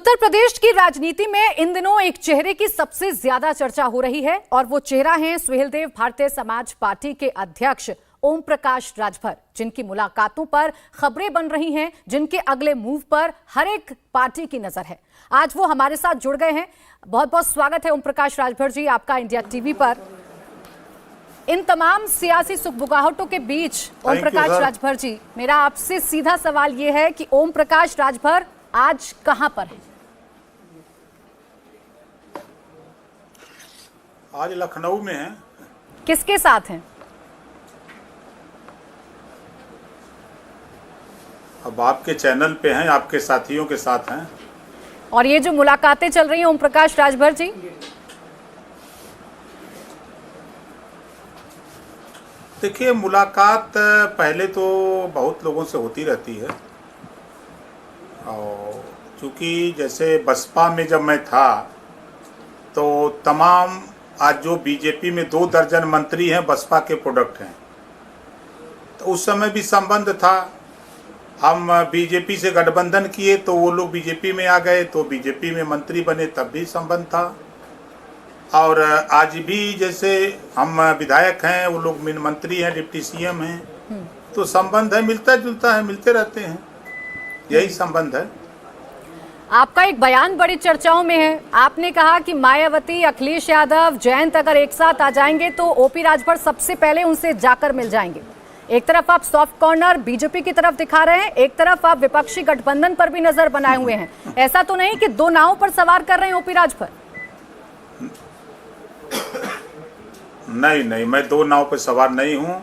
उत्तर प्रदेश की राजनीति में इन दिनों एक चेहरे की सबसे ज्यादा चर्चा हो रही है और वो चेहरा है सुहेलदेव भारतीय समाज पार्टी के अध्यक्ष ओम प्रकाश राजभर, जिनकी मुलाकातों पर खबरें बन रही हैं, जिनके अगले मूव पर हर एक पार्टी की नजर है। आज वो हमारे साथ जुड़ गए हैं। बहुत बहुत स्वागत है ओम प्रकाश राजभर जी आपका इंडिया टीवी पर। इन तमाम सियासी सुखबुगाहटों के बीच ओम प्रकाश राजभर जी, मेरा आपसे सीधा सवाल ये है कि ओम प्रकाश राजभर आज कहां पर है? आज लखनऊ में हैं। किसके साथ हैं? अब आपके चैनल पे हैं, आपके साथियों के साथ हैं। और ये जो मुलाकातें चल रही हैं ओम प्रकाश राजभर जी, देखिए, मुलाकात पहले तो बहुत लोगों से होती रहती है और चूँकि जैसे बसपा में जब मैं था तो तमाम आज जो बीजेपी में 2 दर्जन मंत्री हैं बसपा के प्रोडक्ट हैं, तो उस समय भी संबंध था। हम बीजेपी से गठबंधन किए तो वो लोग बीजेपी में आ गए तो बीजेपी में मंत्री बने, तब भी संबंध था। और आज भी जैसे हम विधायक हैं, वो लोग मंत्री हैं, डिप्टी सीएम हैं, तो संबंध है, मिलता जुलता है, मिलते रहते हैं, यही संबंध है। आपका एक बयान बड़ी चर्चाओं में है। आपने कहा कि मायावती, अखिलेश यादव, जयंत अगर एक साथ आ जाएंगे तो ओपी राजभर सबसे पहले उनसे जाकर मिल जाएंगे। एक तरफ आप सॉफ्ट कॉर्नर बीजेपी की तरफ दिखा रहे हैं, एक तरफ आप विपक्षी गठबंधन पर भी नजर बनाए हुए हैं। ऐसा तो नहीं कि 2 नावों पर सवार कर रहे हैं ओपी राजभर? नहीं, मैं 2 नाव पर सवार नहीं हूं।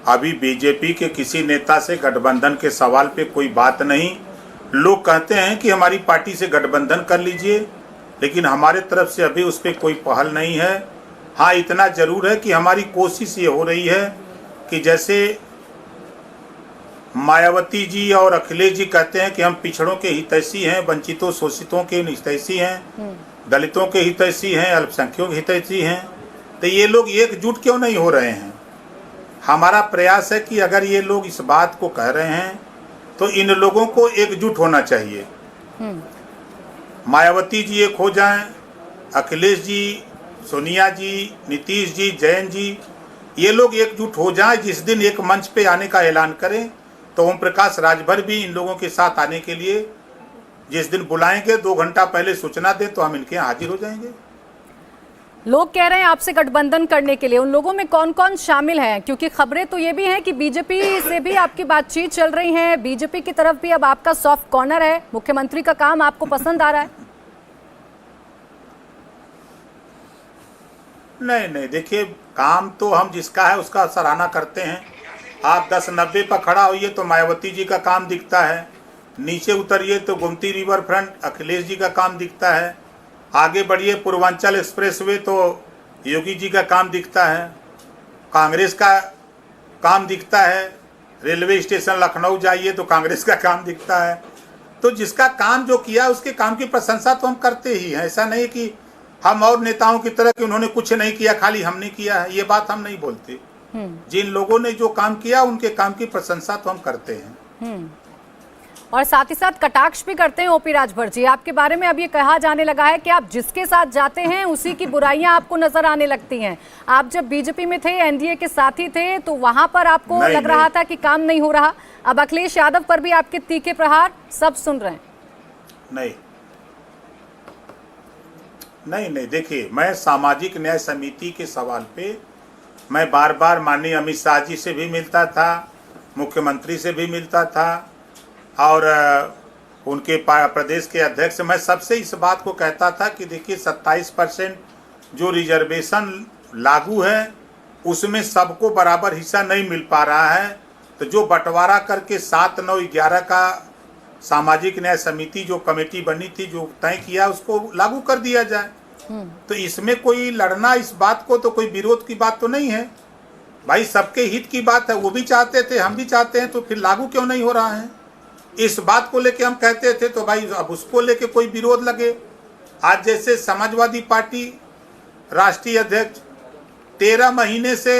अभी बीजेपी के किसी नेता से गठबंधन के सवाल पे कोई बात नहीं। लोग कहते हैं कि हमारी पार्टी से गठबंधन कर लीजिए, लेकिन हमारे तरफ से अभी उस पर कोई पहल नहीं है। हाँ, इतना जरूर है कि हमारी कोशिश ये हो रही है कि जैसे मायावती जी और अखिलेश जी कहते हैं कि हम पिछड़ों के हितैषी हैं, वंचितों शोषितों के हितैषी हैं, दलितों के हितैषी हैं, अल्पसंख्यकों के हितैषी हैं, तो ये लोग एकजुट क्यों नहीं हो रहे हैं? हमारा प्रयास है कि अगर ये लोग इस बात को कह रहे हैं तो इन लोगों को एकजुट होना चाहिए। मायावती जी एक हो जाएं, अखिलेश जी, सोनिया जी, नीतीश जी, जयंत जी, ये लोग एकजुट हो जाएं। जिस दिन एक मंच पे आने का ऐलान करें तो ओम प्रकाश राजभर भी इन लोगों के साथ आने के लिए जिस दिन बुलाएंगे 2 घंटा पहले सूचना दें तो हम इनके यहाँ हाजिर हो जाएंगे। लोग कह रहे हैं आपसे गठबंधन करने के लिए, उन लोगों में कौन कौन शामिल हैं? क्योंकि खबरें तो ये भी हैं कि बीजेपी से भी आपकी बातचीत चल रही है, बीजेपी की तरफ भी अब आपका सॉफ्ट कॉर्नर है, मुख्यमंत्री का काम आपको पसंद आ रहा है? नहीं, देखिए, काम तो हम जिसका है उसका सराहना करते हैं। आप 10-90 पर खड़ा होइए तो मायावती जी का काम दिखता है, नीचे उतरिए तो गोमती रिवर फ्रंट अखिलेश जी का काम दिखता है, आगे बढ़िए पूर्वांचल एक्सप्रेसवे तो योगी जी का काम दिखता है, कांग्रेस का काम दिखता है, रेलवे स्टेशन लखनऊ जाइए तो कांग्रेस का काम दिखता है। तो जिसका काम जो किया उसके काम की प्रशंसा तो हम करते ही हैं। ऐसा नहीं कि हम और नेताओं की तरह कि उन्होंने कुछ नहीं किया, खाली हमने किया है, ये बात हम नहीं बोलते। जिन लोगों ने जो काम किया उनके काम की प्रशंसा तो हम करते हैं और साथ ही साथ कटाक्ष भी करते हैं ओपी राजभर जी। आपके बारे में अब ये कहा जाने लगा है कि आप जिसके साथ जाते हैं उसी की बुराइयां आपको नजर आने लगती हैं। आप जब बीजेपी में थे, एनडीए के साथी थे, तो वहां पर आपको लग रहा था कि काम नहीं हो रहा। अब अखिलेश यादव पर भी आपके तीखे प्रहार सब सुन रहे हैं। नहीं, देखिए, मैं सामाजिक न्याय समिति के सवाल पे मैं बार बार माननीय अमित शाह जी से भी मिलता था, मुख्यमंत्री से भी मिलता था और उनके प्रदेश के अध्यक्ष, मैं सबसे इस बात को कहता था कि देखिए 27% जो रिजर्वेशन लागू है उसमें सबको बराबर हिस्सा नहीं मिल पा रहा है, तो जो बंटवारा करके 7, 9, 11 का सामाजिक न्याय समिति जो कमेटी बनी थी, जो तय किया, उसको लागू कर दिया जाए। तो इसमें कोई लड़ना, इस बात को तो कोई विरोध की बात तो नहीं है भाई, सबके हित की बात है। वो भी चाहते थे, हम भी चाहते हैं, तो फिर लागू क्यों नहीं हो रहा है? इस बात को लेके हम कहते थे तो भाई अब उसको लेके कोई विरोध लगे। आज जैसे समाजवादी पार्टी राष्ट्रीय अध्यक्ष 13 महीने से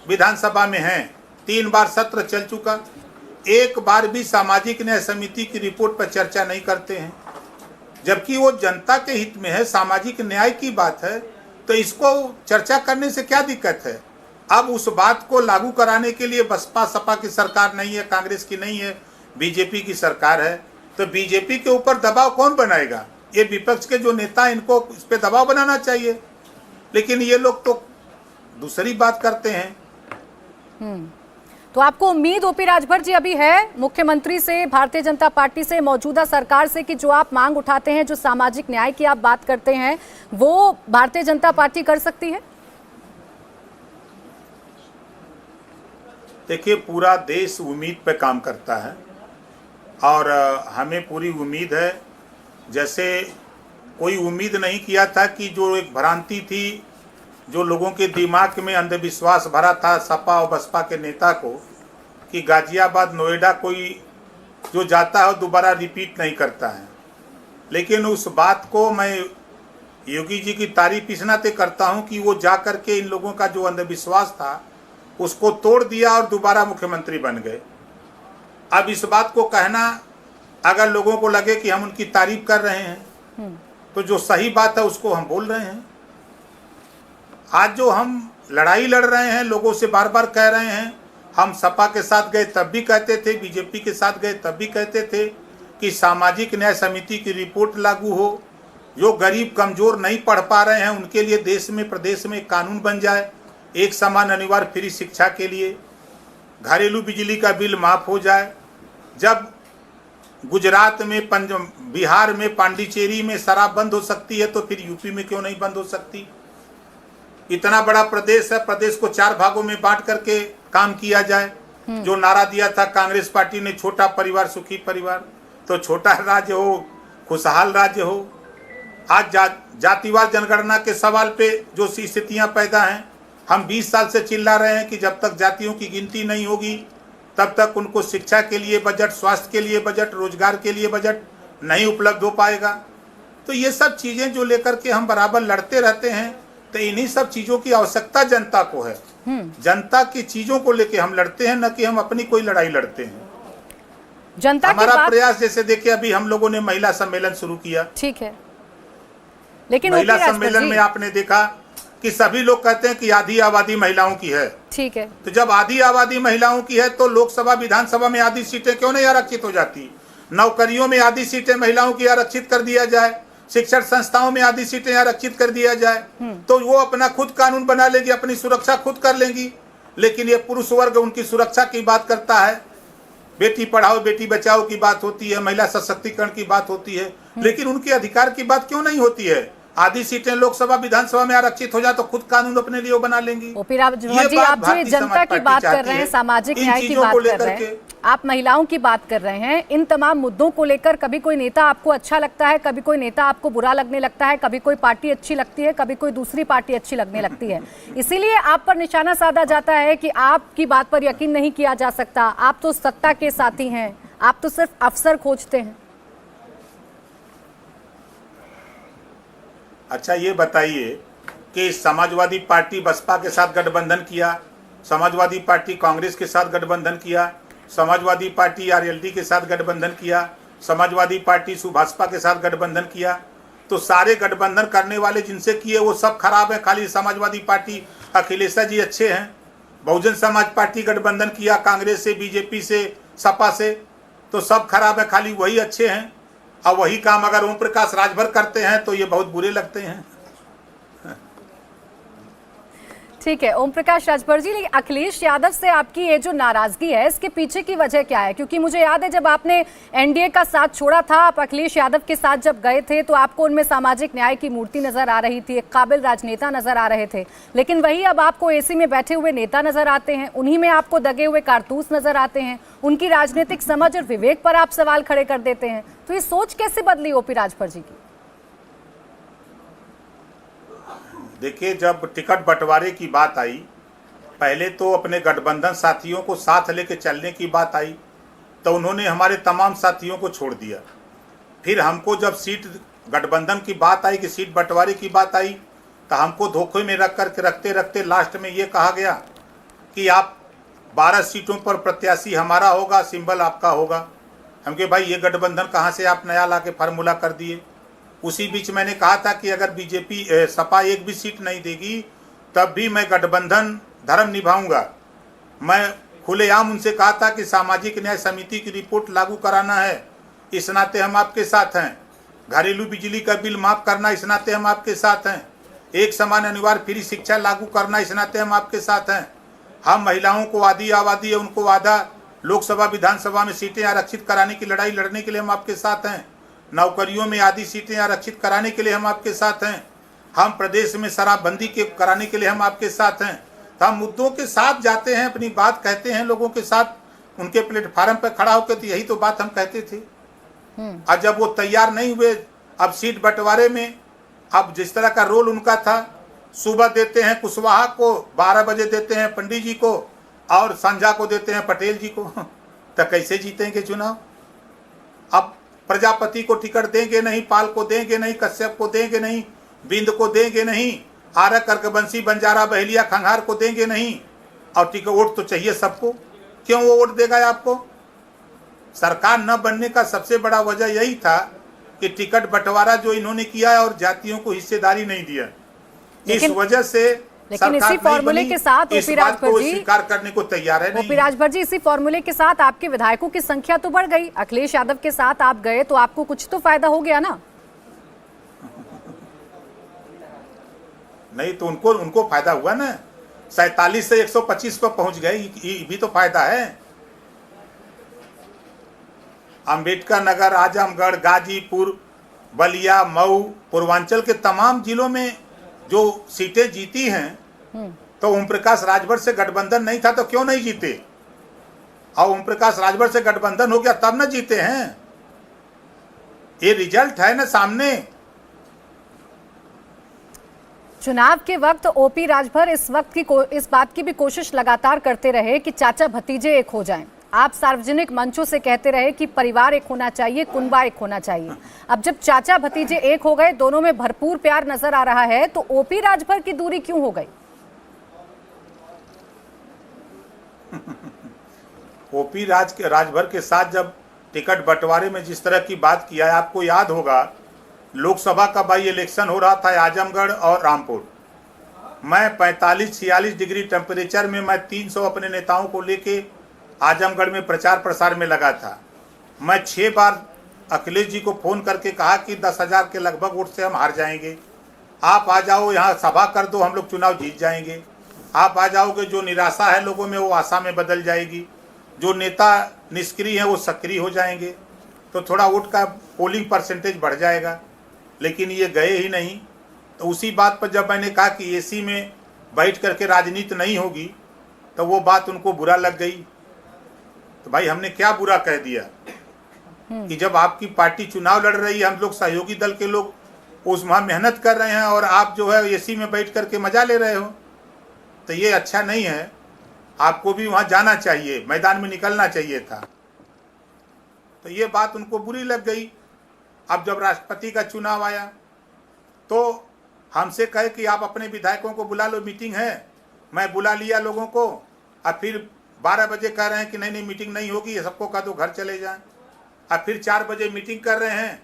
विधानसभा में हैं, 3 बार सत्र चल चुका, एक बार भी सामाजिक न्याय समिति की रिपोर्ट पर चर्चा नहीं करते हैं। जबकि वो जनता के हित में है, सामाजिक न्याय की बात है, तो इसको चर्चा करने से क्या दिक्कत है। अब उस बात को लागू कराने के लिए बसपा सपा की सरकार नहीं है, कांग्रेस की नहीं है, बीजेपी की सरकार है। तो बीजेपी के ऊपर दबाव कौन बनाएगा? ये विपक्ष के जो नेता, इनको इस पे दबाव बनाना चाहिए, लेकिन ये लोग तो दूसरी बात करते हैं। तो आपको उम्मीद ओपी राजभर जी अभी है मुख्यमंत्री से, भारतीय जनता पार्टी से, मौजूदा सरकार से कि जो आप मांग उठाते हैं, जो सामाजिक न्याय की आप बात करते हैं, वो भारतीय जनता पार्टी कर सकती है? देखिए, पूरा देश उम्मीद पे काम करता है और हमें पूरी उम्मीद है। जैसे कोई उम्मीद नहीं किया था कि जो एक भ्रांति थी, जो लोगों के दिमाग में अंधविश्वास भरा था सपा और बसपा के नेता को, कि गाजियाबाद नोएडा कोई जो जाता है दोबारा रिपीट नहीं करता है। लेकिन उस बात को मैं योगी जी की तारीफ इस नाते करता हूं कि वो जा कर के इन लोगों का जो अंधविश्वास था उसको तोड़ दिया और दोबारा मुख्यमंत्री बन गए। अब इस बात को कहना, अगर लोगों को लगे कि हम उनकी तारीफ कर रहे हैं, तो जो सही बात है उसको हम बोल रहे हैं। आज जो हम लड़ाई लड़ रहे हैं, लोगों से बार बार कह रहे हैं, हम सपा के साथ गए तब भी कहते थे, बीजेपी के साथ गए तब भी कहते थे कि सामाजिक न्याय समिति की रिपोर्ट लागू हो, जो गरीब कमजोर नहीं पढ़ पा रहे हैं उनके लिए देश में प्रदेश में कानून बन जाए, एक समान अनिवार्य फ्री शिक्षा के लिए, घरेलू बिजली का बिल माफ हो जाए। जब गुजरात में, बिहार में, पांडिचेरी में शराब बंद हो सकती है तो फिर यूपी में क्यों नहीं बंद हो सकती? इतना बड़ा प्रदेश है, प्रदेश को 4 भागों में बांट करके काम किया जाए। जो नारा दिया था कांग्रेस पार्टी ने, छोटा परिवार सुखी परिवार, तो छोटा राज्य हो, खुशहाल राज्य हो। आज जातिवाद जनगणना के सवाल पे जो स्थितियां पैदा हैं, हम 20 साल से चिल्ला रहे हैं कि जब तक जातियों की गिनती नहीं होगी तब तक उनको शिक्षा के लिए बजट, स्वास्थ्य के लिए बजट, रोजगार के लिए बजट नहीं उपलब्ध हो पाएगा। तो ये सब चीज़ें जो लेकर के हम बराबर लड़ते रहते हैं, तो इन्हीं सब चीज़ों की आवश्यकता जनता को है। जनता की चीज़ों को लेके हम लड़ते हैं, न कि हम अपनी कोई लड़ाई लड़ते हैं। जनता हमारा प्रयास, जैसे देखिए अभी हम लोगों ने महिला सम्मेलन शुरू किया, ठीक है, लेकिन महिला सम्मेलन में आपने देखा कि सभी लोग कहते हैं कि आधी आबादी महिलाओं की है। ठीक है, तो जब आधी आबादी महिलाओं की है तो लोकसभा विधानसभा में आधी सीटें क्यों नहीं आरक्षित हो जाती? नौकरियों में आधी सीटें महिलाओं की आरक्षित कर दिया जाए, शिक्षण संस्थाओं में आधी सीटें आरक्षित कर दिया जाए, तो वो अपना खुद कानून बना लेगी, अपनी सुरक्षा खुद कर लेंगी। लेकिन ये पुरुष वर्ग उनकी सुरक्षा की बात करता है, बेटी पढ़ाओ बेटी बचाओ की बात होती है, महिला सशक्तिकरण की बात होती है, लेकिन उनके अधिकार की बात क्यों नहीं होती है? आधी सीटें लोकसभा विधानसभा में आरक्षित हो जाए तो खुद कानून अपने लिए बना लेंगी। ओपी राजभर जी, आप जो जनता की बात कर रहे हैं, सामाजिक न्याय की बात कर रहे हैं, आप महिलाओं की बात कर रहे हैं, इन तमाम मुद्दों को लेकर कभी कोई नेता आपको अच्छा लगता है, कभी कोई नेता आपको बुरा लगने लगता है, कभी कोई पार्टी अच्छी लगती है, कभी कोई दूसरी पार्टी अच्छी लगने लगती है। इसीलिए आप पर निशाना साधा जाता है कि आपकी बात पर यकीन नहीं किया जा सकता, आप तो सत्ता के साथी हैं, आप तो सिर्फ अफसर खोजते हैं। अच्छा, ये बताइए कि समाजवादी पार्टी बसपा के साथ गठबंधन किया, समाजवादी पार्टी कांग्रेस के साथ गठबंधन किया, समाजवादी पार्टी आरएलडी के साथ गठबंधन किया, समाजवादी पार्टी सुभाषपा के साथ गठबंधन किया, तो सारे गठबंधन करने वाले जिनसे किए वो सब खराब है, खाली समाजवादी पार्टी अखिलेश जी अच्छे हैं। बहुजन समाज पार्टी गठबंधन किया कांग्रेस से, बीजेपी से, सपा से, तो सब खराब है, खाली वही अच्छे हैं। और वही काम अगर ओम प्रकाश राजभर करते हैं तो ये बहुत बुरे लगते हैं। ठीक है ओम प्रकाश राजभर जी, लेकिन अखिलेश यादव से आपकी ये जो नाराजगी है, इसके पीछे की वजह क्या है? क्योंकि मुझे याद है जब आपने एनडीए का साथ छोड़ा था, आप अखिलेश यादव के साथ जब गए थे तो आपको उनमें सामाजिक न्याय की मूर्ति नजर आ रही थी, एक काबिल राजनेता नजर आ रहे थे। लेकिन वही अब आपको एसी में बैठे हुए नेता नजर आते हैं, उन्हीं में आपको दगे हुए कारतूस नजर आते हैं, उनकी राजनीतिक समझ और विवेक पर आप सवाल खड़े कर देते हैं। तो ये सोच कैसे बदली ओपी राजभर जी की? देखिए, जब टिकट बंटवारे की बात आई, पहले तो अपने गठबंधन साथियों को साथ लेके चलने की बात आई, तो उन्होंने हमारे तमाम साथियों को छोड़ दिया। फिर हमको जब सीट गठबंधन की बात आई, कि सीट बंटवारे की बात आई, तो हमको धोखे में रख कर रखते रखते लास्ट में ये कहा गया कि आप 12 सीटों पर प्रत्याशी हमारा होगा, सिंबल आपका होगा। हम कहे भाई ये गठबंधन कहाँ से आप नया ला के फार्मूला कर दिए? उसी बीच मैंने कहा था कि अगर बीजेपी सपा एक भी सीट नहीं देगी तब भी मैं गठबंधन धर्म निभाऊंगा। मैं खुलेआम उनसे कहा था कि सामाजिक न्याय समिति की रिपोर्ट लागू कराना है, इस नाते हम आपके साथ हैं। घरेलू बिजली का बिल माफ करना, इस नाते हम आपके साथ हैं। एक समान अनिवार्य फ्री शिक्षा लागू करना, इस नाते हम आपके साथ हैं। हम महिलाओं को आधी आबादी है उनको आधा लोकसभा विधानसभा में सीटें आरक्षित कराने की लड़ाई लड़ने के लिए हम आपके साथ हैं। नौकरियों में आधी सीटें आरक्षित कराने के लिए हम आपके साथ हैं। हम प्रदेश में शराबबंदी के कराने के लिए हम आपके साथ हैं। तो हम मुद्दों के साथ जाते हैं, अपनी बात कहते हैं लोगों के साथ, उनके प्लेटफार्म पर खड़ा होकर, तो यही तो बात हम कहते थे। और जब वो तैयार नहीं हुए, अब सीट बंटवारे में अब जिस तरह का रोल उनका था, सुबह देते हैं कुशवाहा को, 12 बजे देते हैं पंडित जी को और संझा को देते हैं पटेल जी को, तो कैसे जीतेंगे चुनाव? अब प्रजापति को टिकट देंगे नहीं, पाल को देंगे नहीं, कश्यप को देंगे नहीं, बिंद को देंगे नहीं, आरक करकबंसी बंजारा बहेलिया खंगार को देंगे नहीं, और टिकट वोट तो चाहिए सबको। क्यों वो वोट देगा आपको? सरकार न बनने का सबसे बड़ा वजह यही था कि टिकट बंटवारा जो इन्होंने किया है और जातियों को हिस्सेदारी नहीं दिया, इस वजह से लेकिन इसी फॉर्मूले के साथ ओपी राजभर जी स्वीकार करने को तैयार है। ओपी राजभर जी, इसी फॉर्मूले के साथ आपके विधायकों की संख्या तो बढ़ गई। अखिलेश यादव के साथ आप गए तो आपको कुछ तो फायदा हो गया ना? नहीं तो उनको फायदा हुआ ना, 47 से 125 पर पहुंच गए, ये भी तो फायदा है। अंबेडकर नगर, आजमगढ़, गाजीपुर, बलिया, मऊ, पूर्वांचल के तमाम जिलों में जो सीटें जीती हैं, तो ओम प्रकाश राजभर से गठबंधन नहीं था तो क्यों नहीं जीते? और ओम प्रकाश राजभर से गठबंधन हो गया तब न जीते हैं। ये रिजल्ट है ना सामने। चुनाव के वक्त ओपी राजभर इस बात की भी कोशिश लगातार करते रहे कि चाचा भतीजे एक हो जाएं। आप सार्वजनिक मंचों से कहते रहे कि परिवार एक होना चाहिए, कुनबा एक होना चाहिए। अब जब चाचा भतीजे एक हो गए, दोनों में भरपूर प्यार नजर आ रहा है, तो ओपी राजभर की दूरी क्यों हो गई? ओपी राजभर के साथ जब टिकट बंटवारे में जिस तरह की बात किया है, आपको याद होगा लोकसभा का बाई इलेक्शन हो रहा था आजमगढ़ और रामपुर। मैं 45-46 डिग्री टेम्परेचर में मैं 300 अपने नेताओं को लेके आजमगढ़ में प्रचार प्रसार में लगा था। मैं 6 बार अखिलेश जी को फ़ोन करके कहा कि 10,000 के लगभग वोट से हम हार जाएंगे, आप आ जाओ, यहाँ सभा कर दो, हम लोग चुनाव जीत जाएंगे। आप आ जाओगे, जो निराशा है लोगों में वो आशा में बदल जाएगी, जो नेता निष्क्रिय हैं वो सक्रिय हो जाएंगे, तो थोड़ा वोट का पोलिंग परसेंटेज बढ़ जाएगा। लेकिन ये गए ही नहीं। तो उसी बात पर जब मैंने कहा कि एसी में बैठ करके राजनीति नहीं होगी, तो वो बात उनको बुरा लग गई। तो भाई हमने क्या बुरा कह दिया कि जब आपकी पार्टी चुनाव लड़ रही है, हम लोग सहयोगी दल के लोग उस वहाँ मेहनत कर रहे हैं और आप जो है एसी में बैठ करके मजा ले रहे हो, तो ये अच्छा नहीं है। आपको भी वहाँ जाना चाहिए, मैदान में निकलना चाहिए था। तो ये बात उनको बुरी लग गई। अब जब राष्ट्रपति का चुनाव आया तो हमसे कहे कि आप अपने विधायकों को बुला लो, मीटिंग है। मैं बुला लिया लोगों को, अब फिर 12 बजे कह रहे हैं कि नहीं मीटिंग नहीं होगी, सबको कह दो घर चले जाएं। अब फिर 4 बजे मीटिंग कर रहे हैं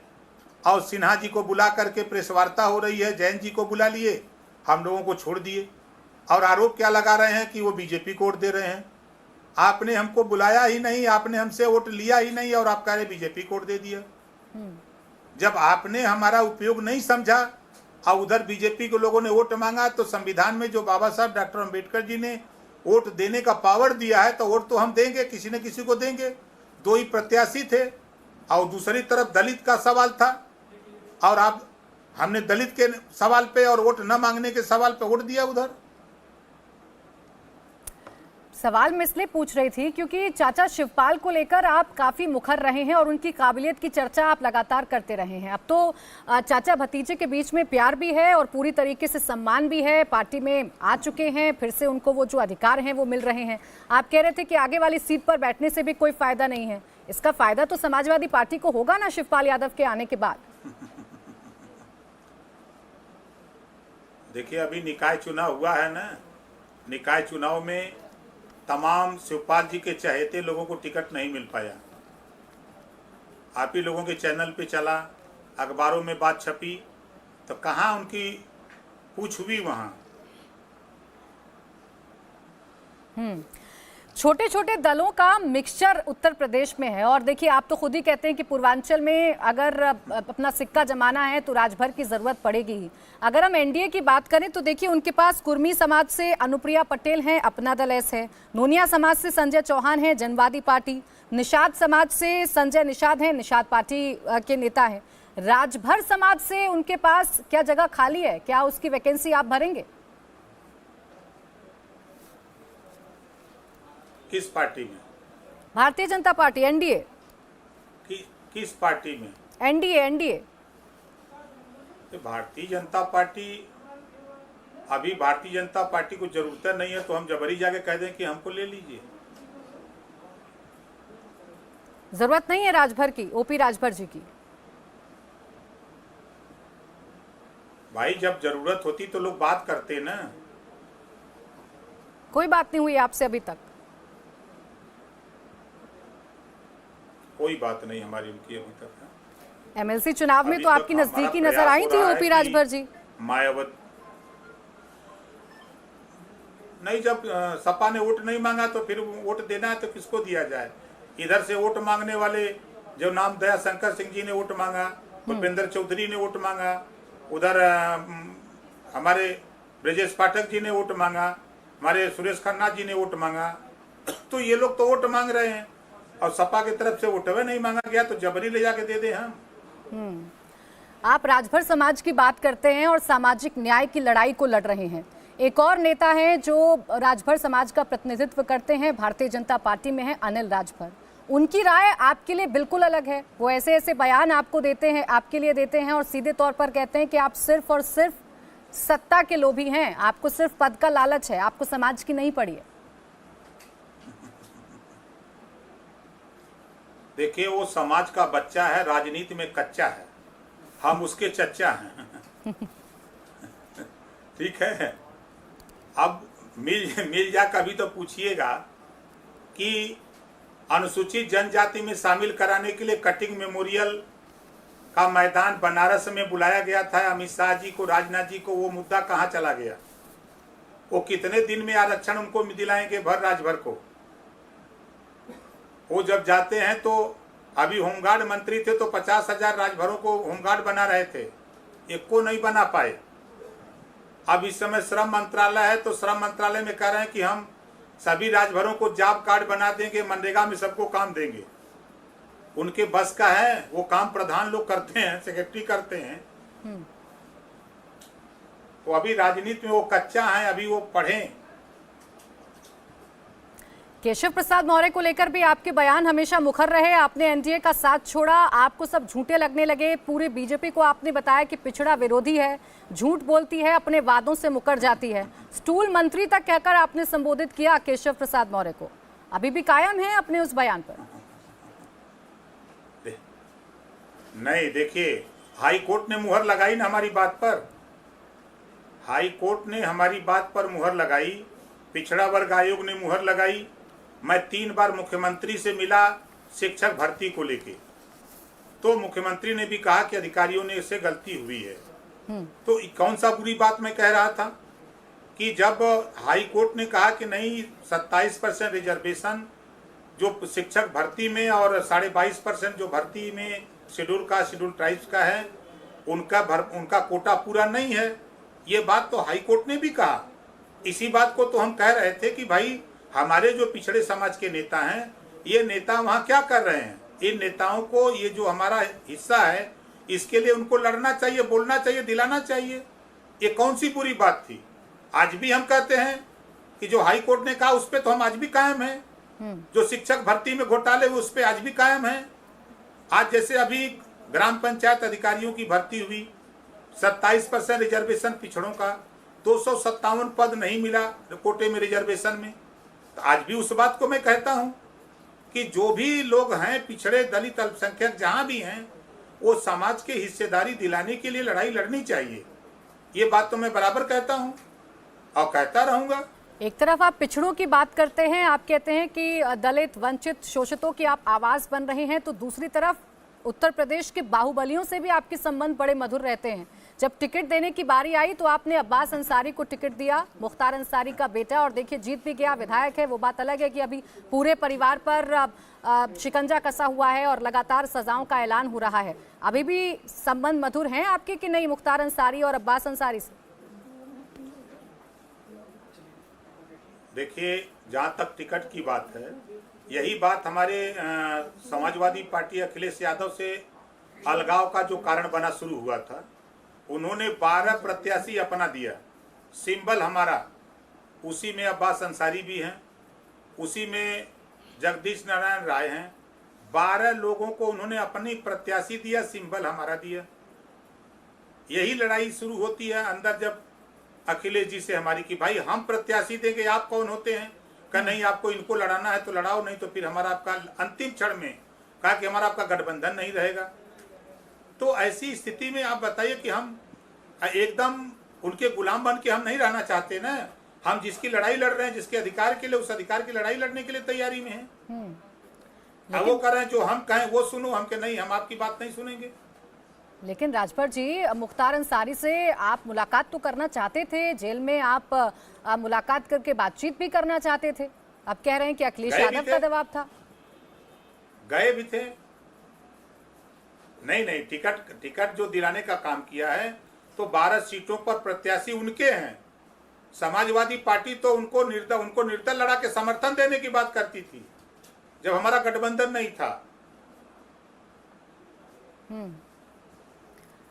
और सिन्हा जी को बुला करके प्रेस वार्ता हो रही है, जैन जी को बुला लिए, हम लोगों को छोड़ दिए और आरोप क्या लगा रहे हैं कि वो बीजेपी को वोट दे रहे हैं। आपने हमको बुलाया ही नहीं, आपने हमसे वोट लिया ही नहीं और आप कह रहे बीजेपी को वोट दे दिया। जब आपने हमारा उपयोग नहीं समझा और उधर बीजेपी के लोगों ने वोट मांगा, तो संविधान में जो बाबा साहब डॉक्टर अंबेडकर जी ने वोट देने का पावर दिया है, तो वोट तो हम देंगे, किसी न किसी को देंगे। 2 ही प्रत्याशी थे और दूसरी तरफ दलित का सवाल था, और आप हमने दलित के सवाल पे और वोट न मांगने के सवाल पे वोट दिया उधर। सवाल मैं इसलिए पूछ रही थी क्योंकि चाचा शिवपाल को लेकर आप काफी मुखर रहे हैं और उनकी काबिलियत की चर्चा आप लगातार करते रहे हैं। अब तो चाचा भतीजे के बीच में प्यार भी है और पूरी तरीके से सम्मान भी है, पार्टी में आ चुके हैं, फिर से उनको वो जो अधिकार हैं वो मिल रहे हैं। आप कह रहे थे कि आगे वाली सीट पर बैठने से भी कोई फायदा नहीं है। इसका फायदा तो समाजवादी पार्टी को होगा ना शिवपाल यादव के आने के बाद। देखिए अभी निकाय चुनाव हुआ है ना, निकाय चुनाव में तमाम शिवपाल जी के चहेते लोगों को टिकट नहीं मिल पाया। आप ही लोगों के चैनल पे चला, अखबारों में बात छपी, तो कहाँ उनकी पूछ हुई वहाँ। छोटे छोटे दलों का मिक्सचर उत्तर प्रदेश में है। और देखिए, आप तो खुद ही कहते हैं कि पूर्वांचल में अगर अपना सिक्का जमाना है तो राजभर की जरूरत पड़ेगी ही। अगर हम एनडीए की बात करें तो देखिए, उनके पास कुर्मी समाज से अनुप्रिया पटेल हैं, अपना दल एस है। नोनिया समाज से संजय चौहान है, जनवादी पार्टी। निषाद समाज से संजय निषाद हैं, निषाद पार्टी के नेता हैं। राजभर समाज से उनके पास क्या जगह खाली है? क्या उसकी वैकेंसी आप भरेंगे? किस पार्टी में? Bharatiya Janata party, NDA. किस पार्टी में? एनडीए। तो भारतीय जनता पार्टी, अभी भारतीय जनता पार्टी को जरूरत नहीं है तो हम जबरी जाके कह दें कि हमको ले लीजिए। जरूरत नहीं है राजभर की, ओपी राजभर जी की। भाई, जब जरूरत होती तो लोग बात करते ना। कोई बात नहीं हुई आपसे अभी तक? कोई बात नहीं हमारी उनकी अभी तक। एमएलसी चुनाव में तो आपकी नजदीकी नजर आई थी ओपी राजभर जी। मायावती नहीं, जब सपा ने वोट नहीं मांगा तो फिर वोट देना है तो किसको दिया जाए? इधर से वोट मांगने वाले जो नाम दया शंकर सिंह जी ने वोट मांगा, भूपेंद्र चौधरी ने वोट मांगा, उधर हमारे ब्रजेश पाठक जी ने वोट मांगा, हमारे सुरेश खन्ना जी ने वोट मांगा। तो ये लोग तो वोट मांग रहे हैं और सपा की तरफ से वोट नहीं मांगा गया तो जबरी ले जाके दे दे हम। आप राजभर समाज की बात करते हैं और सामाजिक न्याय की लड़ाई को लड़ रहे हैं। एक और नेता हैं जो राजभर समाज का प्रतिनिधित्व करते हैं, भारतीय जनता पार्टी में है, अनिल राजभर। उनकी राय आपके लिए बिल्कुल अलग है। वो ऐसे ऐसे बयान आपको देते हैं, आपके लिए देते हैं और सीधे तौर पर कहते हैं कि आप सिर्फ और सिर्फ सत्ता के लोभी हैं, आपको सिर्फ पद का लालच है, आपको समाज की नहीं पड़ी है। देखिए, वो समाज का बच्चा है, राजनीति में कच्चा है, हम उसके चच्चा हैं। ठीक है। अब मिल जा कभी तो पूछिएगा कि अनुसूचित जनजाति में शामिल कराने के लिए कटिंग मेमोरियल का मैदान बनारस में बुलाया गया था अमित शाह जी को, राजनाथ जी को। वो मुद्दा कहाँ चला गया? वो कितने दिन में आरक्षण उनको दिलाएंगे भर राजभर को? वो जब जाते हैं तो अभी होमगार्ड मंत्री थे तो 50,000 राजभरों को होमगार्ड बना रहे थे, एक को नहीं बना पाए। अब इस समय श्रम मंत्रालय है तो श्रम मंत्रालय में कह रहे हैं कि हम सभी राजभरों को जॉब कार्ड बना देंगे, मनरेगा में सबको काम देंगे। उनके बस का है, वो काम प्रधान लोग करते हैं, सेक्रेटरी करते हैं। तो अभी राजनीति में वो कच्चा है, अभी वो पढ़ें। केशव प्रसाद मौर्य को लेकर भी आपके बयान हमेशा मुखर रहे। आपने एनडीए का साथ छोड़ा, आपको सब झूठे लगने लगे। पूरे बीजेपी को आपने बताया कि पिछड़ा विरोधी है, झूठ बोलती है, अपने वादों से मुकर जाती है। स्टूल मंत्री तक कहकर आपने संबोधित किया केशव प्रसाद मौर्य को। अभी भी कायम है अपने उस बयान पर? नहीं, देखिए, हाई कोर्ट ने मुहर लगाई ना हमारी बात पर। हाई कोर्ट ने हमारी बात पर मुहर लगाई, पिछड़ा वर्ग आयोग ने मुहर लगाई। मैं 3 बार मुख्यमंत्री से मिला शिक्षक भर्ती को लेके, तो मुख्यमंत्री ने भी कहा कि अधिकारियों ने इससे गलती हुई है। तो कौन सा बुरी बात मैं कह रहा था कि जब हाई कोर्ट ने कहा कि नहीं 27% रिजर्वेशन जो शिक्षक भर्ती में और 22.5% जो भर्ती में शेड्यूल कास्ट शेड्यूल ट्राइब्स का है, उनका कोटा पूरा नहीं है। ये बात तो हाई कोर्ट ने भी कहा। इसी बात को तो हम कह रहे थे कि भाई, हमारे जो पिछड़े समाज के नेता हैं, ये नेता वहाँ क्या कर रहे हैं? इन नेताओं को ये जो हमारा हिस्सा है, इसके लिए उनको लड़ना चाहिए, बोलना चाहिए, दिलाना चाहिए। ये कौन सी बुरी बात थी? आज भी हम कहते हैं कि जो हाई कोर्ट ने कहा उस पर तो हम आज भी कायम हैं। जो शिक्षक भर्ती में घोटाले हुए उस पर आज भी कायम हैं। आज जैसे अभी ग्राम पंचायत अधिकारियों की भर्ती हुई, 27% रिजर्वेशन पिछड़ों का, 257 पद नहीं मिला कोटे में रिजर्वेशन में। तो आज भी उस बात को मैं कहता हूं कि जो भी लोग हैं, पिछड़े दलित अल्पसंख्यक जहां भी हैं, वो समाज के हिस्सेदारी दिलाने के लिए लड़ाई लड़नी चाहिए। ये बात तो मैं बराबर कहता हूं और कहता रहूंगा। एक तरफ आप पिछड़ों की बात करते हैं, आप कहते हैं कि दलित, वंचित, शोषितों की आप आवाज बन रहे हैं, तो दूसरी तरफ उत्तर प्रदेश के बाहुबलियों से भी आपके संबंध बड़े मधुर रहते हैं। जब टिकट देने की बारी आई तो आपने अब्बास अंसारी को टिकट दिया, मुख्तार अंसारी का बेटा, और देखिए जीत भी गया, विधायक है। वो बात अलग है कि अभी पूरे परिवार पर शिकंजा कसा हुआ है और लगातार सजाओं का ऐलान हो रहा है। अभी भी संबंध मधुर हैं आपके कि नहीं मुख्तार अंसारी और अब्बास अंसारी से? देखिए, जहाँ तक टिकट की बात है, यही बात हमारे समाजवादी पार्टी अखिलेश यादव से अलगाव का जो कारण बना शुरू हुआ था। उन्होंने 12 प्रत्याशी अपना दिया, सिंबल हमारा, उसी में अब्बास अंसारी भी हैं, उसी में जगदीश नारायण राय हैं। 12 लोगों को उन्होंने अपनी प्रत्याशी दिया, सिंबल हमारा दिया। यही लड़ाई शुरू होती है अंदर जब अखिलेश जी से हमारी कि भाई हम प्रत्याशी देंगे, आप कौन होते हैं? कहा नहीं, आपको इनको लड़ाना है तो लड़ाओ, नहीं तो फिर हमारा आपका अंतिम क्षण में कहा कि हमारा आपका गठबंधन नहीं रहेगा। तो ऐसी स्थिति में आप बताइए कि हम एकदम उनके गुलाम बन के हम नहीं रहना चाहते ना। हम जिसकी लड़ाई लड़ रहे हैं, जिसके अधिकार के लिए, उस अधिकार की लड़ाई लड़ने के लिए तैयारी में हैं। अब वो कर रहे हैं जो हम कहें वो सुनो, हम के नहीं, हम आपकी बात नहीं सुनेंगे। लेकिन राजभर जी, मुख्तार अंसारी से आप मुलाकात तो करना चाहते थे, जेल में आप मुलाकात करके बातचीत भी करना चाहते थे। अब कह रहे हैं कि अखिलेश यादव का दबाव था। गए भी थे। नहीं, टिकट जो दिलाने का काम किया है तो 12 सीटों पर प्रत्याशी उनके हैं। समाजवादी पार्टी तो उनको निर्दल लड़ा के समर्थन देने की बात करती थी जब हमारा गठबंधन नहीं था।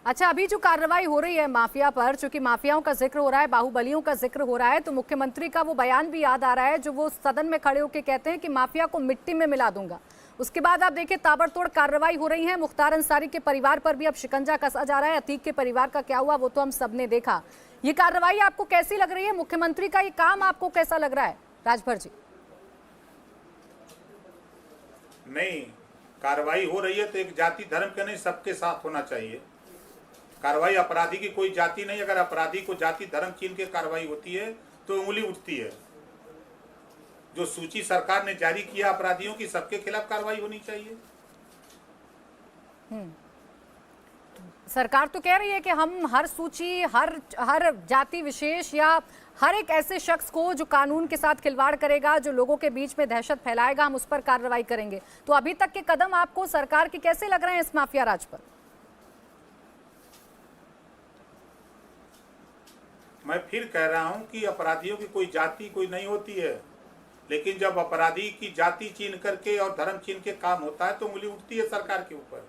अच्छा, अभी जो कार्रवाई हो रही है माफिया पर, चूंकि माफियाओं का जिक्र हो रहा है, बाहुबलियों का जिक्र हो रहा है, तो मुख्यमंत्री का वो बयान भी याद आ रहा है जो वो सदन में खड़े होकर कहते हैं कि माफिया को मिट्टी में मिला दूंगा। उसके बाद आप देखिए ताबड़तोड़ कार्रवाई हो रही है। मुख्तार अंसारी के परिवार पर भी अब शिकंजा कसा जा रहा है। अतीक के परिवार का क्या हुआ वो तो हम सबने देखा। ये कार्रवाई आपको कैसी लग रही है? मुख्यमंत्री का ये काम आपको कैसा लग रहा है राजभर जी? नहीं, कार्रवाई हो रही है तो एक जाति धर्म के नहीं, सबके साथ होना चाहिए। कार्रवाई अपराधी की कोई जाति नहीं। अगर अपराधी को जाति धर्म छीन के कार्रवाई होती है तो उंगली उठती है। जो सूची सरकार ने जारी किया अपराधियों की, सबके खिलाफ कार्रवाई होनी चाहिए। सरकार तो कह रही है कि हम हर सूची, हर जाति विशेष या हर एक ऐसे शख्स को जो कानून के साथ खिलवाड़ करेगा, जो लोगों के बीच में दहशत फैलाएगा, हम उस पर कार्रवाई करेंगे। तो अभी तक के कदम आपको सरकार के कैसे लग रहे हैं इस माफिया राज पर? मैं फिर कह रहा हूं कि अपराधियों की कोई जाति कोई नहीं होती है, लेकिन जब अपराधी की जाति छीन करके और धर्म छीन के काम होता है तो उंगली उठती है सरकार के ऊपर।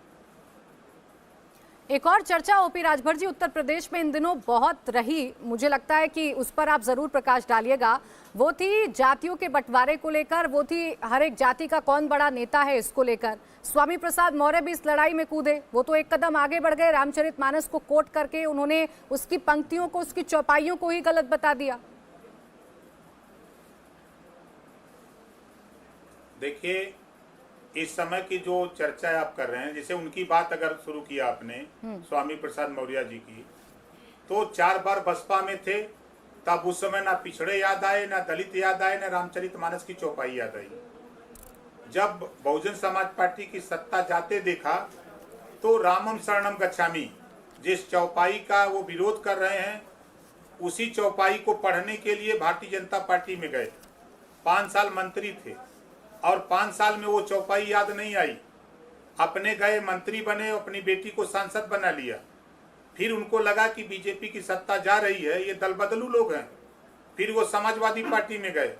एक और चर्चा ओपी राजभर जी उत्तर प्रदेश में इन दिनों बहुत रही, मुझे लगता है कि उस पर आप जरूर प्रकाश डालिएगा। वो थी जातियों के बंटवारे को लेकर, वो थी हर एक जाति का कौन बड़ा नेता है इसको लेकर। स्वामी प्रसाद मौर्य भी इस लड़ाई में कूदे, वो तो एक कदम आगे बढ़ गए। रामचरितमानस को कोट करके उन्होंने उसकी पंक्तियों को, उसकी चौपाइयों को ही गलत बता दिया। देखिए, इस समय की जो चर्चा आप कर रहे हैं, जैसे उनकी बात अगर शुरू किया आपने स्वामी प्रसाद मौर्य जी की, तो 4 बार बसपा में थे, तब उस समय ना पिछड़े याद आए, ना दलित याद आए, ना रामचरितमानस की चौपाई याद आई। जब बहुजन समाज पार्टी की सत्ता जाते देखा तो रामम शरणम गच्छामि जिस चौपाई का वो विरोध कर रहे हैं, उसी चौपाई को पढ़ने के लिए भारतीय जनता पार्टी में गए। 5 साल मंत्री थे और 5 साल में वो चौपाई याद नहीं आई। अपने गए, मंत्री बने, अपनी बेटी को सांसद बना लिया। फिर उनको लगा कि बीजेपी की सत्ता जा रही है, ये दल बदलू लोग हैं। फिर वो समाजवादी पार्टी में गए,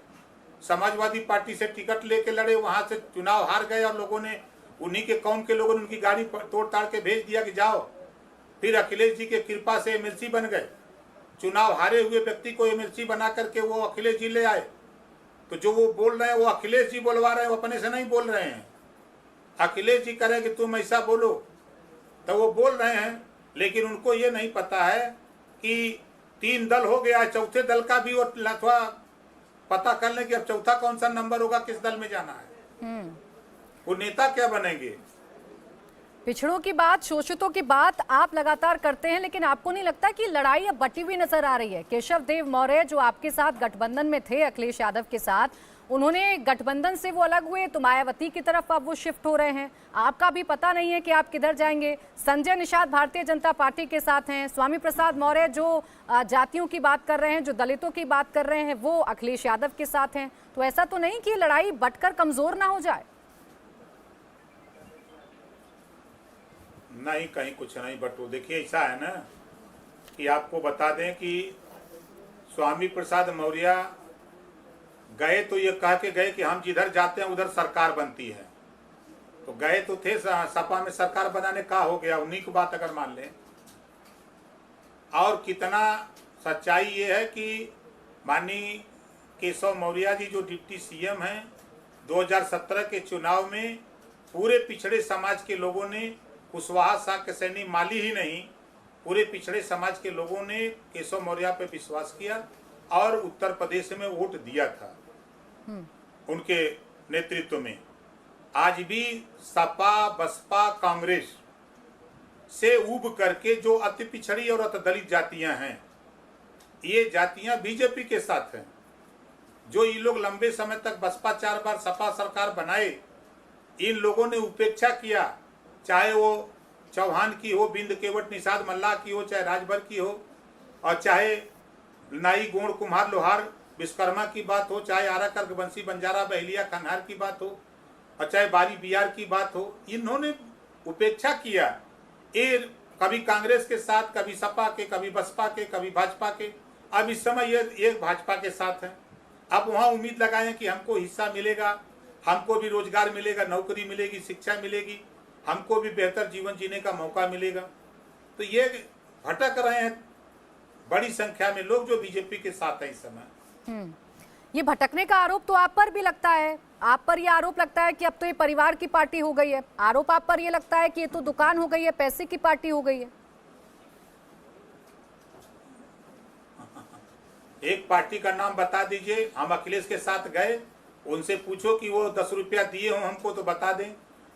समाजवादी पार्टी से टिकट लेके लड़े, वहां से चुनाव हार गए और लोगों ने, उन्हीं के कौम के लोगों ने उनकी गाड़ी तोड़ ताड़ के भेज दिया कि जाओ। फिर अखिलेश जी के कृपा से एमएलसी बन गए। चुनाव हारे हुए व्यक्ति को एमएलसी बना करके वो अखिलेश जी ले आए। तो जो वो बोल रहे हैं वो अखिलेश जी बोलवा रहे हैं, वो अपने से नहीं बोल रहे हैं। अखिलेश जी करें कि तुम ऐसा बोलो तो वो बोल रहे हैं, लेकिन उनको ये नहीं पता है कि 3 दल हो गया, चौथे दल का भी वो थोड़ा पता कर लें कि अब चौथा कौन सा नंबर होगा, किस दल में जाना है। वो नेता क्या बनेंगे? पिछड़ों की बात, शोषितों की बात आप लगातार करते हैं, लेकिन आपको नहीं लगता कि लड़ाई अब बटी हुई नजर आ रही है? केशव देव मौर्य जो आपके साथ गठबंधन में थे अखिलेश यादव के साथ, उन्होंने गठबंधन से वो अलग हुए तो मायावती की तरफ अब वो शिफ्ट हो रहे हैं। आपका भी पता नहीं है कि आप किधर जाएंगे। संजय निषाद भारतीय जनता पार्टी के साथ हैं, स्वामी प्रसाद मौर्य जो जातियों की बात कर रहे हैं, जो दलितों की बात कर रहे हैं, वो अखिलेश यादव के साथ हैं। तो ऐसा तो नहीं कि लड़ाई बंटकर कमजोर ना हो जाए? नहीं, कहीं कुछ नहीं बटू। देखिए ऐसा है ना कि आपको बता दें कि स्वामी प्रसाद मौर्य गए तो ये कह के गए कि हम जिधर जाते हैं उधर सरकार बनती है। तो गए तो थे सपा में सरकार बनाने, का हो गया उन्हीं की बात अगर मान लें। और कितना सच्चाई ये है कि माननीय केशव मौर्य जी जो डिप्टी सीएम हैं, 2017 के चुनाव में पूरे पिछड़े समाज के लोगों ने, कुशवाहा साक्य सैनी माली ही नहीं, पूरे पिछड़े समाज के लोगों ने केशव मौर्य पे विश्वास किया और उत्तर प्रदेश में वोट दिया था उनके नेतृत्व में। आज भी सपा, बसपा, कांग्रेस से उब करके जो अति पिछड़ी और अति दलित जातियां हैं, ये जातियां बीजेपी के साथ हैं। जो ये लोग लंबे समय तक बसपा 4 बार सपा सरकार बनाए, इन लोगों ने उपेक्षा किया, चाहे वो चौहान की हो, बिंद केवट निषाद मल्लाह की हो, चाहे राजभर की हो, और चाहे नाई गोंड कुम्हार लोहार विश्वकर्मा की बात हो, चाहे आरा कर्क बंसी बंजारा बहलिया खनहार की बात हो, और चाहे बारी बिहार की बात हो, इन्होंने उपेक्षा किया। ये कभी कांग्रेस के साथ, कभी सपा के, कभी बसपा के, कभी भाजपा के। अब इस समय ये भाजपा के साथ है। अब वहाँ उम्मीद लगाएं कि हमको हिस्सा मिलेगा, हमको भी रोजगार मिलेगा, नौकरी मिलेगी, शिक्षा मिलेगी, हमको भी बेहतर जीवन जीने का मौका मिलेगा। तो ये भटक रहे हैं बड़ी संख्या में लोग जो बीजेपी के साथ है इस समय। ये भटकने का आरोप तो आप पर भी लगता है। आप पर ये आरोप लगता है कि अब तो ये परिवार की पार्टी हो गई है। आरोप आप पर ये लगता है कि ये तो दुकान हो गई है, पैसे की पार्टी हो गई है। एक पार्टी का नाम बता दीजिए। हम अखिलेश के साथ गए, उनसे पूछो कि वो 10 रुपया दिए हो हमको तो बता दें।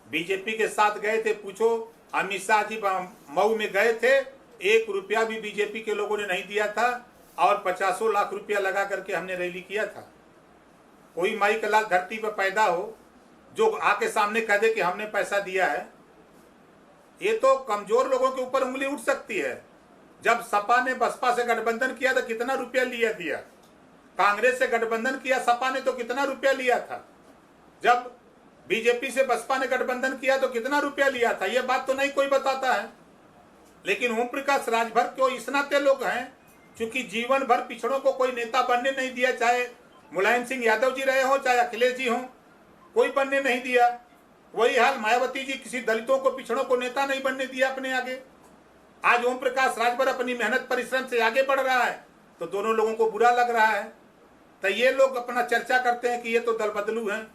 बीजेपी के साथ गए थे, पूछो। अमित शाह जी मऊ में गए थे, 1 रुपया भी बीजेपी के लोगों ने नहीं दिया था, और 50 लाख रुपया लगा करके हमने रैली किया था। कोई माई का लाल धरती पर पैदा हो जो आके सामने कह दे कि हमने पैसा दिया है। ये तो कमजोर लोगों के ऊपर उंगली उठ सकती है। जब सपा ने बसपा से गठबंधन किया तो कितना रुपया लिया दिया, कांग्रेस से गठबंधन किया सपा ने तो कितना रुपया लिया था, जब बीजेपी से बसपा ने गठबंधन किया तो कितना रुपया लिया था, यह बात तो नहीं कोई बताता है। लेकिन ओम प्रकाश राजभर को इस नाते लोग हैं, क्योंकि जीवन भर पिछड़ों को कोई नेता बनने नहीं दिया, चाहे मुलायम सिंह यादव जी रहे हो, चाहे अखिलेश जी हो, कोई बनने नहीं दिया। वही हाल मायावती जी किसी दलितों को, पिछड़ों को नेता नहीं बनने दिया अपने आगे। आज ओम प्रकाश राजभर अपनी मेहनत परिश्रम से आगे बढ़ रहा है तो दोनों लोगों को बुरा लग रहा है। तो ये लोग अपना चर्चा करते हैं कि ये तो दल बदलू हैं,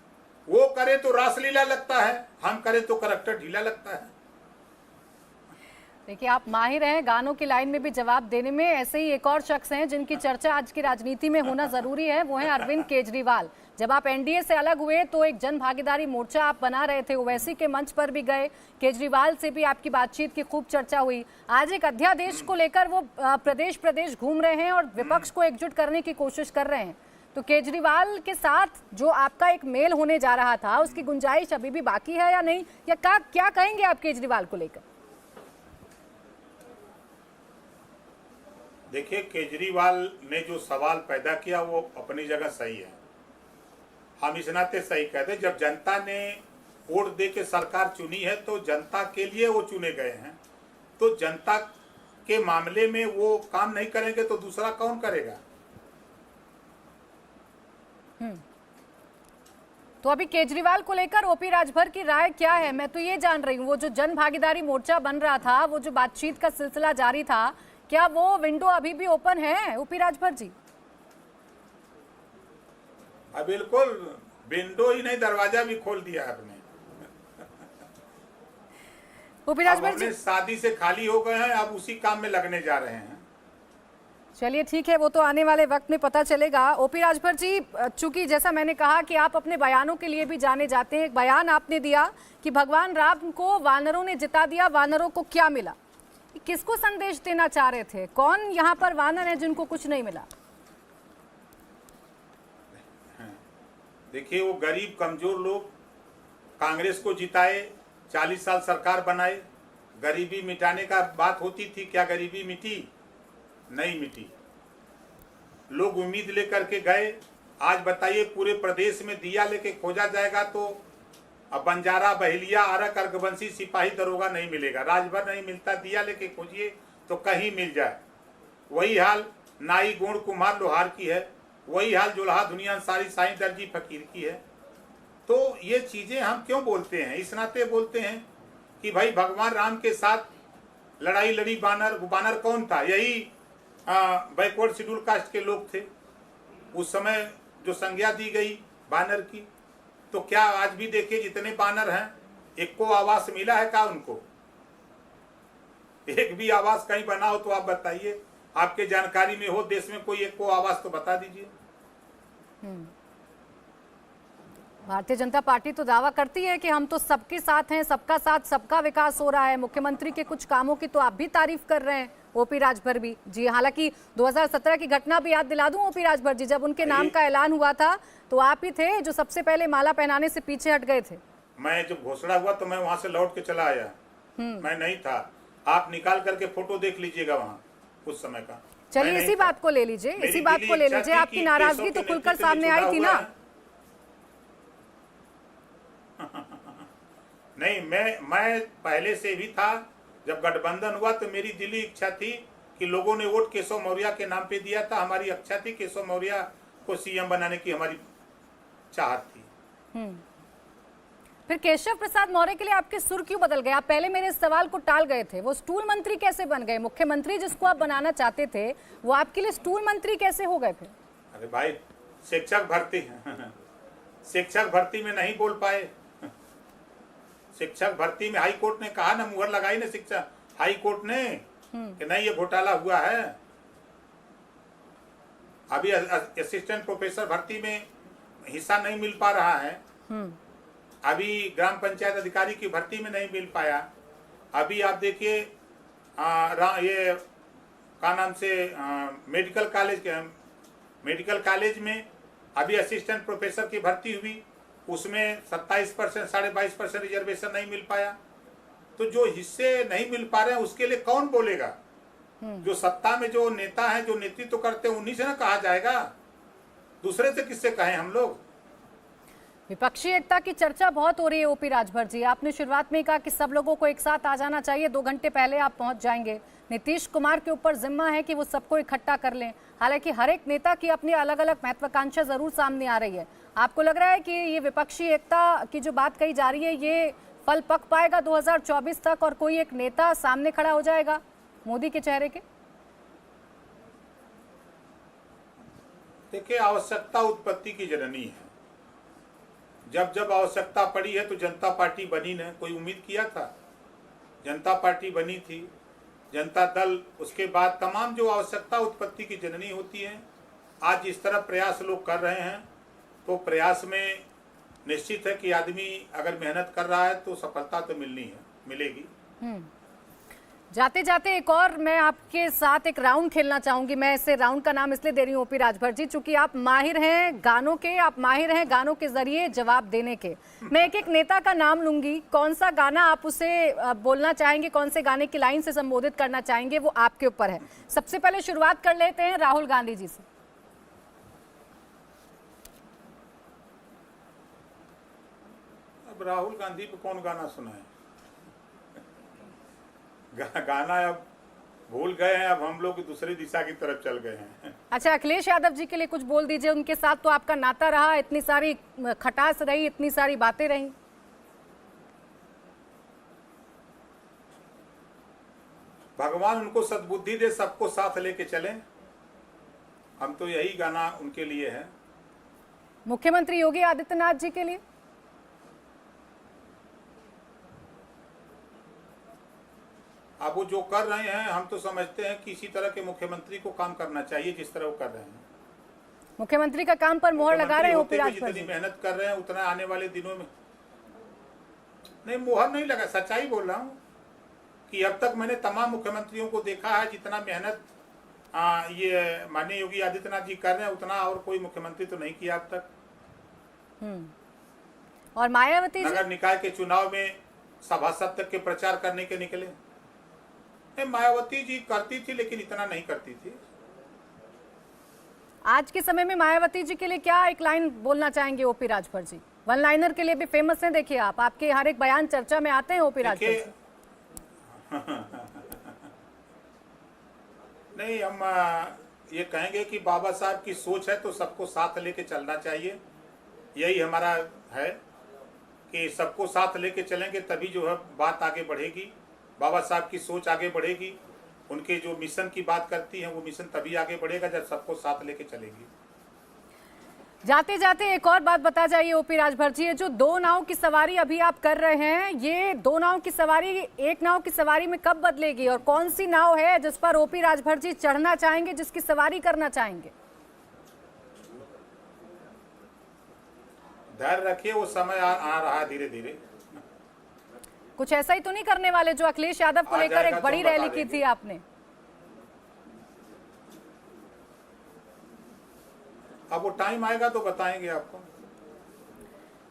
वो करे तो रासलीला लगता है, हम करें तो करैक्टर ढीला लगता है। देखिए, आप माहिर हैं गानों की लाइन में भी जवाब देने में। ऐसे ही एक और शख्स हैं जिनकी चर्चा आज की राजनीति में होना जरूरी है, वो है अरविंद केजरीवाल। जब आप एनडीए से अलग हुए तो एक जन भागीदारी मोर्चा आप बना रहे थे, ओवैसी के मंच पर भी गए, केजरीवाल से भी आपकी बातचीत की खूब चर्चा हुई। आज एक अध्यादेश को लेकर वो प्रदेश प्रदेश घूम रहे हैं और विपक्ष को एकजुट करने की कोशिश कर रहे हैं। तो केजरीवाल के साथ जो आपका एक मेल होने जा रहा था, उसकी गुंजाइश अभी भी बाकी है या नहीं, या क्या कहेंगे आप केजरीवाल को लेकर? देखिए, केजरीवाल ने जो सवाल पैदा किया वो अपनी जगह सही है। हम इस नाते सही कहते, जब जनता ने वोट दे के सरकार चुनी है तो जनता के लिए वो चुने गए हैं, तो जनता के मामले में वो काम नहीं करेंगे तो दूसरा कौन करेगा। तो अभी केजरीवाल को लेकर ओपी राजभर की राय क्या है? मैं तो ये जान रही हूँ, वो जो जन भागीदारी मोर्चा बन रहा था, वो जो बातचीत का सिलसिला जारी था, क्या वो विंडो अभी भी ओपन है ओपी राजभर जी? बिल्कुल, विंडो ही नहीं दरवाजा भी खोल दिया आपने। ओपी राजभर जी शादी से खाली हो गए हैं, अब उसी काम में लगने जा रहे हैं। चलिए ठीक है, वो तो आने वाले वक्त में पता चलेगा। ओपी राजभर जी, चूंकि जैसा मैंने कहा कि आप अपने बयानों के लिए भी जाने जाते हैं, एक बयान आपने दिया कि भगवान राम को वानरों ने जिता दिया, वानरों को क्या मिला? किसको संदेश देना चाह रहे थे? कौन यहाँ पर वानर है जिनको कुछ नहीं मिला? देखिए, वो गरीब कमजोर लोग कांग्रेस को जिताए, 40 साल सरकार बनाए, गरीबी मिटाने का बात होती थी, क्या गरीबी मिटी? नहीं मिटी। लोग उम्मीद लेकर के गए। आज बताइए, पूरे प्रदेश में दिया लेके खोजा जाएगा तो अब बंजारा, बहेलिया, आरक, अर्गवंशी, सिपाही, दरोगा नहीं मिलेगा, राजभर नहीं मिलता। दिया लेके खोजिए तो कहीं मिल जाए। वही हाल नाई, गोड़, कुम्हार, लोहार की है। वही हाल जुल्हा, दुनिया, अंसारी, साईं, दर्जी, फकीर की है। तो ये चीजें हम क्यों बोलते हैं? इस नाते बोलते हैं कि भाई भगवान राम के साथ लड़ाई लड़ी बानर। वो बानर कौन था? यही बैकवर्ड शेड्यूल कास्ट के लोग थे। उस समय जो संज्ञा दी गई बानर की, तो क्या आज भी देखिए जितने बानर हैं, एक को आवास मिला है क्या उनको? एक भी आवास कहीं बना हो तो आप बताइए, आपके जानकारी में हो देश में कोई एक को आवास तो बता दीजिए। भारतीय जनता पार्टी तो दावा करती है कि हम तो सबके साथ हैं, सबका साथ सबका विकास हो रहा है। मुख्यमंत्री के कुछ कामों की तो आप भी तारीफ कर रहे हैं, ओपी राजभर भी जी। हालांकि 2017 की घटना भी याद दिला दूं ओपी राजभर जी, जब उनके नाम का ऐलान हुआ था तो आप ही थे जो सबसे पहले माला पहनाने से पीछे हट गए थे। मैं जब घोषणा हुआ तो मैं वहां से लौट के चला आया। मैं नहीं था। आप निकाल करके फोटो देख लीजिएगा वहां उस समय का। चलिए इसी बात को ले लीजिए, इसी बात को ले लीजिए। आपकी नाराजगी तो खुलकर सामने आई थी ना। नहीं, मैं पहले से भी था। जब गठबंधन हुआ तो मेरी दिली इच्छा थी कि लोगों ने वोट केशव मौर्य के नाम पे दिया था। हमारी इच्छा थी केशव मौर्य को सीएम बनाने की, हमारी चाहत थी। फिर केशव प्रसाद मौर्य के लिए आपके सुर क्यों बदल गए? आप पहले मेरे इस सवाल को टाल गए थे। वो स्टूल मंत्री कैसे बन गए? मुख्यमंत्री जिसको आप बनाना चाहते थे वो आपके लिए स्टूल मंत्री कैसे हो गए फिर? अरे भाई, शिक्षक भर्ती में नहीं बोल पाए। शिक्षक भर्ती में हाई कोर्ट ने कहा ना, मुहर लगाई ना शिक्षा हाई कोर्ट ने कि नहीं ये घोटाला हुआ है। अभी असिस्टेंट प्रोफेसर भर्ती में हिस्सा नहीं मिल पा रहा है। अभी ग्राम पंचायत अधिकारी की भर्ती में नहीं मिल पाया। अभी आप देखिए ये का नाम से मेडिकल कॉलेज में अभी असिस्टेंट प्रोफेसर की भर्ती हुई, उसमें 27%, 22.5% रिजर्वेशन नहीं मिल पाया। तो जो हिस्से नहीं मिल पा रहे हैं उसके लिए कौन बोलेगा? जो सत्ता में जो नेता हैं, जो नेतृत्व करते हैं, उन्हीं से ना कहा जाएगा। दूसरे से किससे कहें हम लोग? विपक्षी एकता की चर्चा बहुत हो रही है ओपी राजभर जी। आपने शुरुआत में कहा कि सब लोगों को एक साथ आ जाना चाहिए, 2 घंटे पहले आप पहुंच जाएंगे। नीतीश कुमार के ऊपर जिम्मा है कि वो सबको इकट्ठा कर लें। हालांकि हर एक नेता की अपनी अलग अलग महत्वाकांक्षा जरूर सामने आ रही है। आपको लग रहा है कि ये विपक्षी एकता की जो बात कही जा रही है ये फल पक पाएगा 2024 तक और कोई एक नेता सामने खड़ा हो जाएगा मोदी के चेहरे के? देखिए, आवश्यकता उत्पत्ति की जननी है। जब जब आवश्यकता पड़ी है तो जनता पार्टी बनी न। कोई उम्मीद किया था? जनता पार्टी बनी थी, जनता दल, उसके बाद तमाम जो आवश्यकता उत्पत्ति की जननी होती है। आज इस तरह प्रयास लोग कर रहे हैं तो प्रयास में निश्चित है कि आदमी अगर मेहनत कर रहा है तो सफलता तो मिलेगी। जाते जाते एक और मैं आपके साथ एक राउंड खेलना चाहूंगी। मैं इसे राउंड का नाम इसलिए दे रही हूँ ओपी राजभर जी, चूंकि आप माहिर हैं गानों के, आप माहिर हैं गानों के जरिए जवाब देने के। मैं एक एक नेता का नाम लूंगी, कौन सा गाना आप उसे बोलना चाहेंगे, कौन से गाने की लाइन से संबोधित करना चाहेंगे, वो आपके ऊपर है। सबसे पहले शुरुआत कर लेते हैं राहुल गांधी जी से। अब राहुल गांधी पे कौन गाना सुनाए? गाना अब भूल गए हैं। अब हम लोग दूसरी दिशा की तरफ चल गए हैं। अच्छा, अखिलेश यादव जी के लिए कुछ बोल दीजिए। उनके साथ तो आपका नाता रहा, इतनी सारी खटास रही, इतनी सारी बातें रही। भगवान उनको सद्बुद्धि दे, सबको साथ लेके चलें। हम तो यही गाना उनके लिए है। मुख्यमंत्री योगी आदित्यनाथ जी के लिए? अब वो जो कर रहे हैं, हम तो समझते हैं कि इसी तरह के मुख्यमंत्री को काम करना चाहिए जिस तरह वो कर रहे हैं। मुख्यमंत्री का काम पर मोहर लगा रहे हैं ओपी राजभर? जितनी मेहनत कर रहे हैं उतना आने वाले दिनों में नहीं, मोहर नहीं लगा। सच्चाई बोल रहा हूँ कि अब तक मैंने तमाम मुख्यमंत्रियों को देखा है, जितना मेहनत ये माननीय योगी आदित्यनाथ जी कर रहे हैं उतना और कोई मुख्यमंत्री तो नहीं किया अब तक। और मायावती जी? नगर निकाय के चुनाव में सभासद तक के प्रचार करने के निकले। मायावती जी करती थी लेकिन इतना नहीं करती थी। आज के समय में मायावती जी के लिए क्या एक लाइन बोलना चाहेंगे OP Rajbhar ji? One liner के लिए भी फेमस हैं, देखिए आप, आपके हर एक बयान चर्चा में आते हैं ओपी राजभर जी। नहीं, हम ये कहेंगे कि बाबा साहब की सोच है तो सबको साथ लेके चलना चाहिए। यही हमारा है कि सबको साथ लेके चलेंगे तभी जो है बात आगे बढ़ेगी, बाबा साहब की सोच आगे बढ़ेगी। उनके जो मिशन की बात करती हैं वो मिशन तभी आगे बढ़ेगा जब सबको साथ लेके चलेंगी। जाते जाते एक और बात बता जाइए ओपी राजभर जी, ये जो दो नाव की सवारी अभी आप कर रहे हैं, ये दो नाव की सवारी एक नाव की सवारी में कब बदलेगी और कौन सी नाव है जिस पर ओपी राजभर जी चढ़ना चाहेंगे, जिसकी सवारी करना चाहेंगे? धैर्य रखिए, वो समय आ रहा है धीरे धीरे। कुछ ऐसा ही तो नहीं करने वाले जो अखिलेश यादव को लेकर एक बड़ी रैली की थी आपने? अब वो टाइम आएगा तो बताएंगे आपको।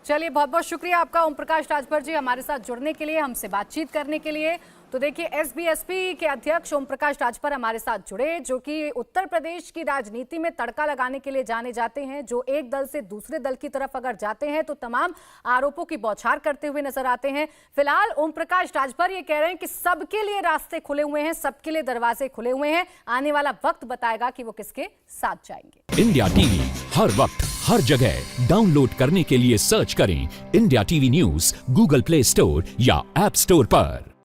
चलिए, बहुत बहुत शुक्रिया आपका ओम प्रकाश राजभर जी हमारे साथ जुड़ने के लिए, हमसे बातचीत करने के लिए। तो देखिए, एसबीएसपी के अध्यक्ष ओम प्रकाश राजभर हमारे साथ जुड़े, जो कि उत्तर प्रदेश की राजनीति में तड़का लगाने के लिए जाने जाते हैं, जो एक दल से दूसरे दल की तरफ अगर जाते हैं तो तमाम आरोपों की बौछार करते हुए नजर आते हैं। फिलहाल ओम प्रकाश राजभर ये कह रहे हैं कि सबके लिए रास्ते खुले हुए हैं, सबके लिए दरवाजे खुले हुए हैं, आने वाला वक्त बताएगा कि वो किसके साथ जाएंगे। इंडिया टीवी हर वक्त हर जगह डाउनलोड करने के लिए सर्च करें India TV news Google play store या ऐप स्टोर पर।